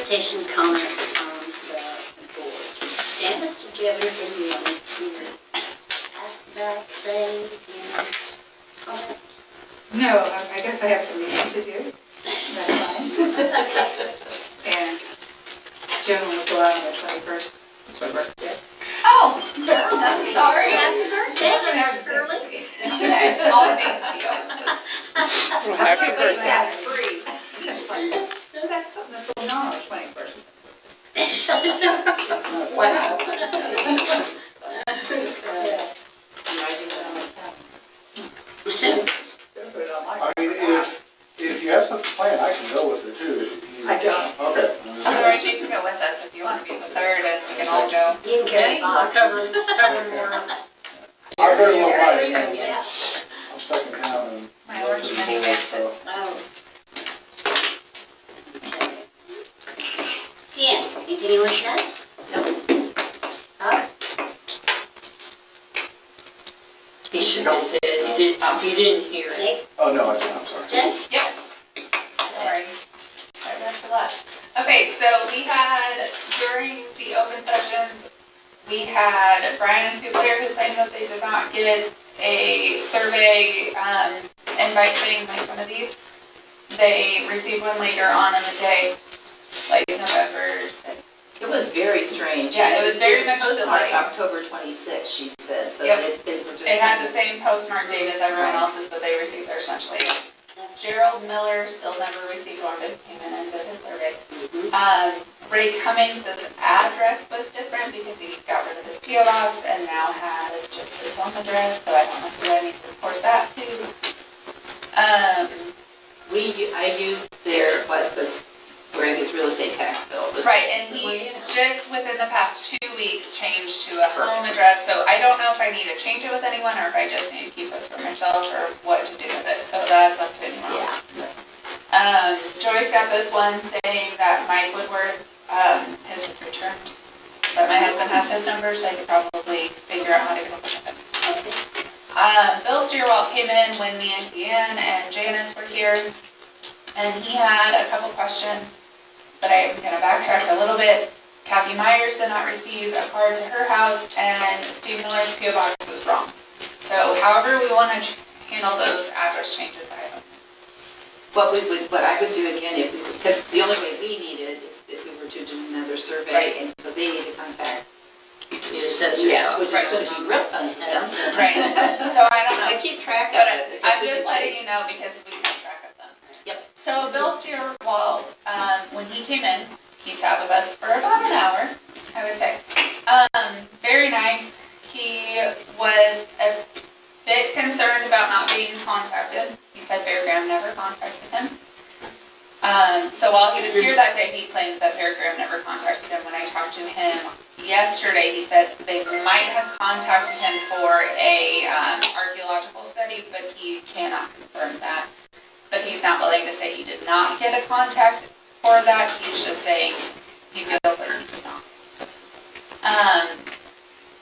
presentation comments from the board. Janice, did you have anything you wanted to ask about, say, comment? No, I guess I have some reading to do. That's fine. And Jen will go out on the 21st. It's my birthday. Oh, I'm sorry. Happy birthday, Shirley. Okay, I'll sing it to you. Happy birthday. It's like, that's something that's going on the 21st. Wow. I mean, if you have something planned, I can go with it too. I don't. Okay. Otherwise, you can go with us if you want to be the third, and we can all go. You can carry the box. Cover more. I'll go to a little light. Yeah. I'm stuck in town and. My origin anyway. So. Oh. Yeah, anything you wish to add? No. Huh? He shook his head. You didn't hear it. Okay. Oh, no, I didn't, I'm sorry. Jen? Yes. Sorry. Sorry about that. Okay, so we had, during the open sessions, we had Brian and Sue Blair who claimed that they did not get a survey invite saying like one of these. They received one later on in the day, like November 6th. It was very strange. Yeah, it was very much postmarked delayed. October 26th, she said. So Yep. they were just. It had the same postmark date as everyone else's, but they received theirs much later. Gerald Miller still never received one, but came in and did his survey. Ray Cummings' address was different because he got rid of his P.O. box and now has just his home address, so I don't know who I need to report that to. I used their, what was, where his real estate tax bill was. Right, and he just within the past 2 weeks changed to a home address, so I don't know if I need to change it with anyone or if I just need to keep this for myself or what to do with it, so that's up to anyone else. Joyce got this one saying that Mike Woodward, his was returned, but my husband has his number, so I could probably figure out how to get a hold of him. Bill Steerwalt came in when me and Deanne and Janice were here, and he had a couple questions, but I'm going to backtrack a little bit. Kathy Myers did not receive a card to her house, and Steve Miller's P.O. box was wrong. So however we want to handle those address changes, I don't know. What I would do again, because the only way we need it is if we were to do another survey, Right. and so they need to contact The assessor. yes, which is going to be real fun for them. Right. So I don't know. I keep track But of it. I'm just letting you know because we keep track of them. Yep. So Bill Steerwalt, when he came in, he sat with us for about an hour, I would say. Very nice. He was a bit concerned about not being contacted. He said Fairgram never contacted him. So while he was here that day, he claimed that Fairgram never contacted him. When I talked to him yesterday, he said they might have contacted him for a archaeological study, but he cannot confirm that. But he's not willing to say he did not get a contact for that. He's just saying he feels that he did not.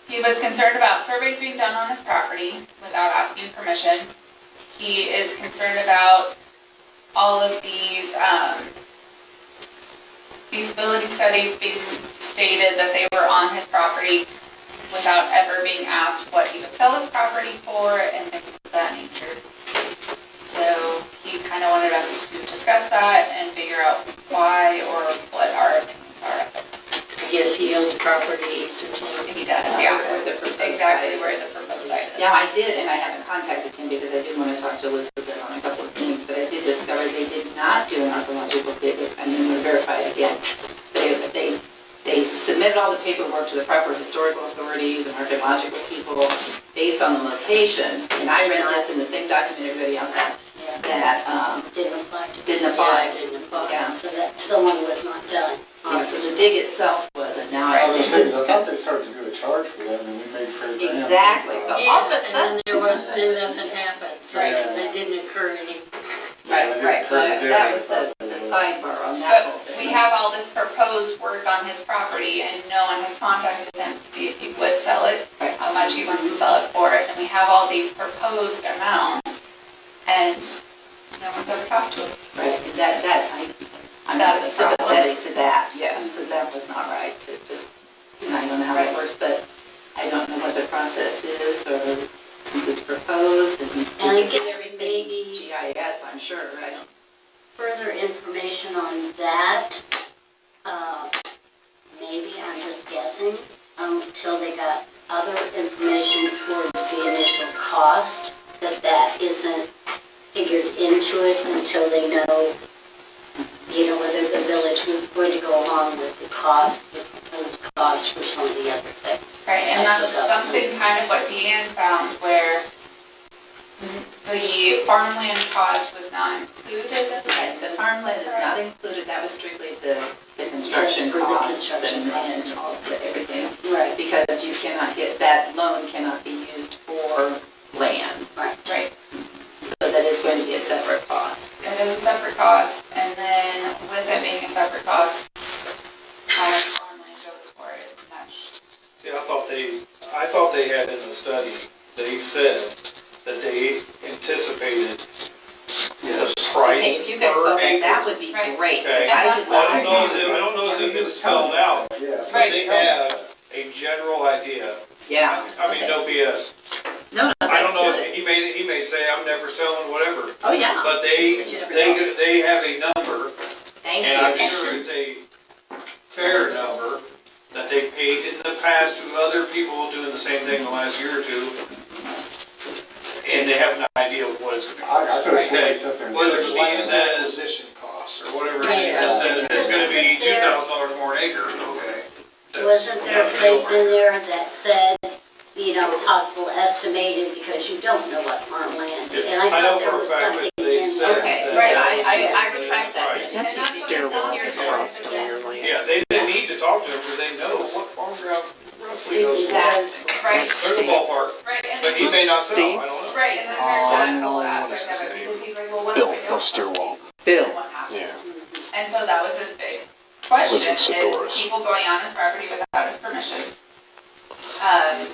He was concerned about surveys being done on his property without asking permission. He is concerned about all of these feasibility studies being stated that they were on his property without ever being asked what he would sell his property for and things of that nature. So he kind of wanted us to discuss that and figure out why or what our opinions are of it. I guess he owns property east of town. He does, yeah. Where the proposed Exactly site where is. the proposed site is. Yeah, I did, and I haven't contacted him because I did want to talk to Elizabeth on a couple of things, but I did discover they did not do an archaeological dig. I mean, we'll verify it again. They submitted all the paperwork to the proper historical authorities and archaeological people based on the location, and I read this in the same document everybody else had, that Didn't apply. didn't apply. Yeah, didn't apply. Yeah. So that someone was not done. Yeah, so the dig itself wasn't. Now I I was think saying, this I thought they started to do a charge for that, and we made fair ground. exactly. So all of a sudden, then nothing happened. So Right. there didn't occur any. right. So that was the sidebar on that whole But thing. we have all this proposed work on his property and no one has contacted him to see if he would sell it, how much he wants to sell it for, and we have all these proposed amounts and no one's ever talked to him. Right, I'm not sympathetic escalate to that, yes, because that was not right, to just, I don't know how that works, but I don't know what the process is, or since it's proposed, and And just again, everything maybe GIS, I'm sure, I don't. further information on that, maybe, I'm just guessing, until they got other information towards the initial cost, that isn't figured into it until they know, whether the village was going to go along with the cost, the proposed cost for some of the other things. Right, and that's something kind of what Deanne found where the farmland cost was not included. Right, the farmland is not included, that was strictly the construction Just for the costs construction costs. and all of the everything. Right. Because you cannot get, that loan cannot be used for land. Right. Right, So that is going to be a separate cost. it is a separate cost, and then with it being a separate cost, how much farmland goes for it is much. See, I thought they had in the study, they said that they anticipated the price Okay, if you guys saw per that, that acre. would be Right. great, Okay. because I did Well, not. I don't know if it's spelled out, Yeah. but Right. they have a general idea. Yeah. I mean, okay. no BS. No, I that's don't know, good. he may say, I'm never selling whatever, Oh, yeah. but they have a number, Thank and I'm you. sure it's a fair number that they paid in the past to other people doing the same thing the last year or two. And they have an idea of what it's gonna I cost. could have Okay, sworn something. whether Steve says, Acquisition costs. or whatever, Right. it just says it's gonna be $2,000 more an acre, okay. That's- Wasn't there a place in there that said, possible estimated, because you don't know what farmland is, and I I know thought there for a was fact something that they in said there. Okay, that- right, I retract that. Right. And That'd be that's what it's stairwell on here for. across from your land. Yeah, they didn't need to talk to them because they know what farm ground roughly goes for. Exactly. Right, There's a ballpark, right, and but he then, may not sell, Steve? I don't know. right, and then there's that whole aspect of it, because he's like, well, what if I don't? sell it? Bill. Then what happens? Yeah. And so that was his big question, Lives in is Sedoras. people going on his property without his permission. A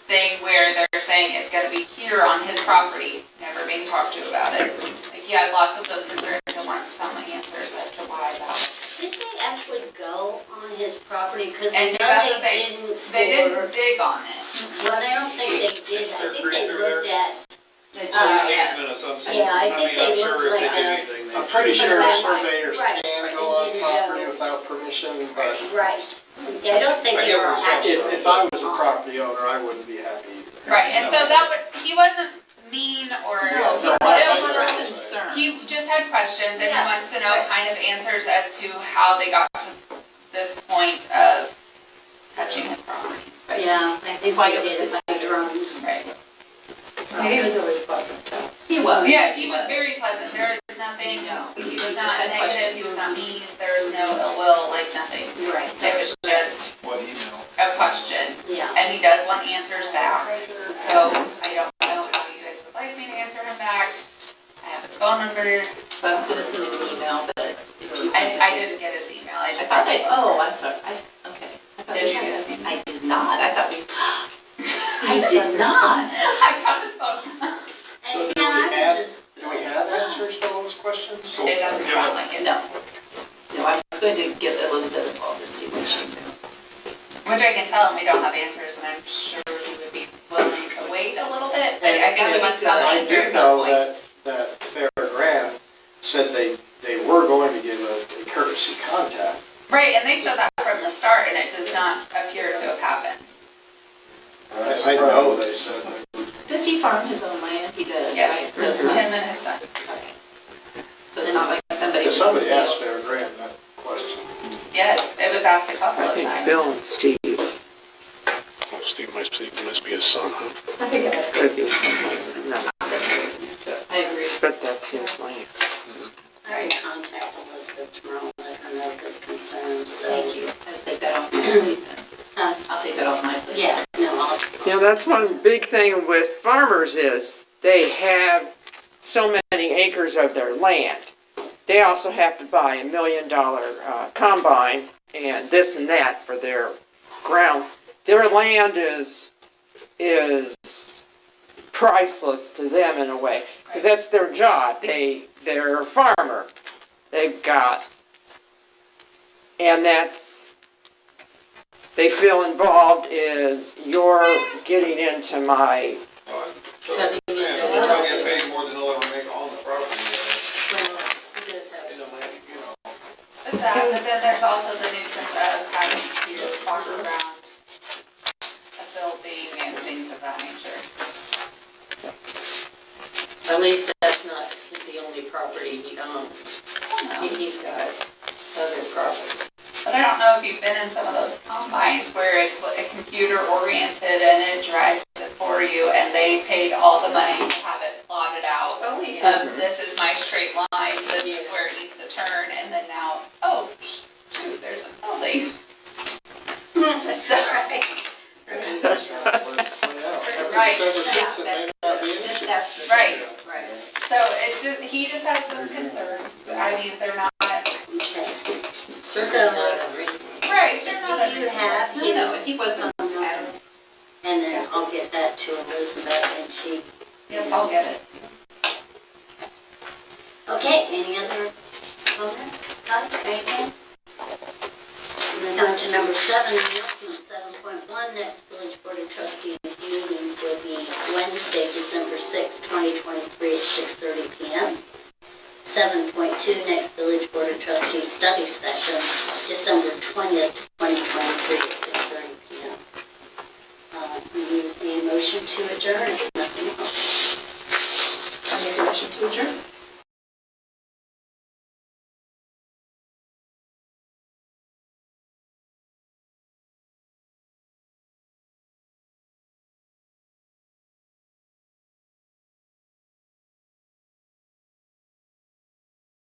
thing where they're saying it's gonna be here on his property, never being talked to about it. Like, he had lots of those concerns and wants some answers as to why that. Did they actually go on his property? Because I And know that's the they thing. didn't. They didn't for- dig on it. Well, I don't think they did. I think they looked at, Easement Yes. of some sort. Yeah, I think mean, they I'm sure look if they like did a- anything, they. I'm pretty sure Right. surveyors Right. can go on Didn't property know. without permission, but right. Yeah, I don't think I they get were where it's going. actually. if I was a property owner, I wouldn't be happy either. Right, and so that was, he wasn't mean or. No, No, he I was just- concerned. He just had questions and he Yeah. wants to know kind of answers as to how they got to this point of touching his property. Yeah, I think Why they it was did it by drones. Right. He was really pleasant. He was. Yeah, he was very pleasant. There was nothing, he was not had negative, he questions. was not mean, there was no ill will, like nothing. Right. It was just What do you know? a question. Yeah. And he does want answers back. So I don't know how you guys would like me to answer him back. I have his phone number. So I was gonna send him an email, but if you. I didn't get his email. I I just. thought I'm sorry, okay. I thought Did we you had get it. his email? I did not, I thought we. I did not. I got his phone. So And do we I would have- just. Do we have answers to all those questions? It doesn't sound like it. No. No, I was going to get Elizabeth involved and see what she knew. Which I can tell him we don't have answers, and I'm sure he would be willing to wait a little bit. Like, I think he wants some I answer do at some know point. that Fair Grant said they were going to give a courtesy contact. Right, and they said that from the start, and it does not appear to have happened. I know they said that. Does he farm his own land? He does, Yes, right? So it's it's not, him and his son. so it's not like somebody. If somebody asked Fair Grant that question. Yes, it was asked a couple I of think times. Bill and Steve. Oh, Steve must be his son, huh? Could be. No, I agree. but that's his land. I would contact Elizabeth tomorrow, let her know his concerns, so. Thank you. I'll take that off my plate then. Huh? I'll take that off my plate. Yeah, no, I'll. You know, that's one big thing with farmers is they have so many acres of their land. They also have to buy $1 million combine and this and that for their ground. Their land is priceless to them in a way because that's their job. They're a farmer, they've got. And they feel involved is you're getting into my, Well, so, yeah, they're gonna get paid more than they'll ever make on the property. But then there's also the nuisance of having to walk around a building and things of that nature. At least that's not the only property he owns. He's got other property. But I don't know if you've been in some of those combines where it's like computer oriented and it drives it for you, and they paid all the money to have it plotted out. Oh, yeah. This is my straight line, this is where it needs to turn, and then now, oh, shoot, there's a building. That's right. Right. That's right. Right. So it's just, he just has some concerns. I mean, they're not, Certainly not unreasonable. right, they're not Do you have No, his he wasn't. phone number? And then I'll get that to Elizabeth and she. Yep, I'll get it. Okay, any other comments? Todd, anything? Moving on to number 7, announcement 7.1, next Village Board of Trustees meeting will be Wednesday, December 6, 2023 at 6:30 p.m. 7.2, next Village Board of Trustees study session, December 20th, 2023 at 6:30 p.m. We need a motion to adjourn, if nothing else. I make a motion to adjourn.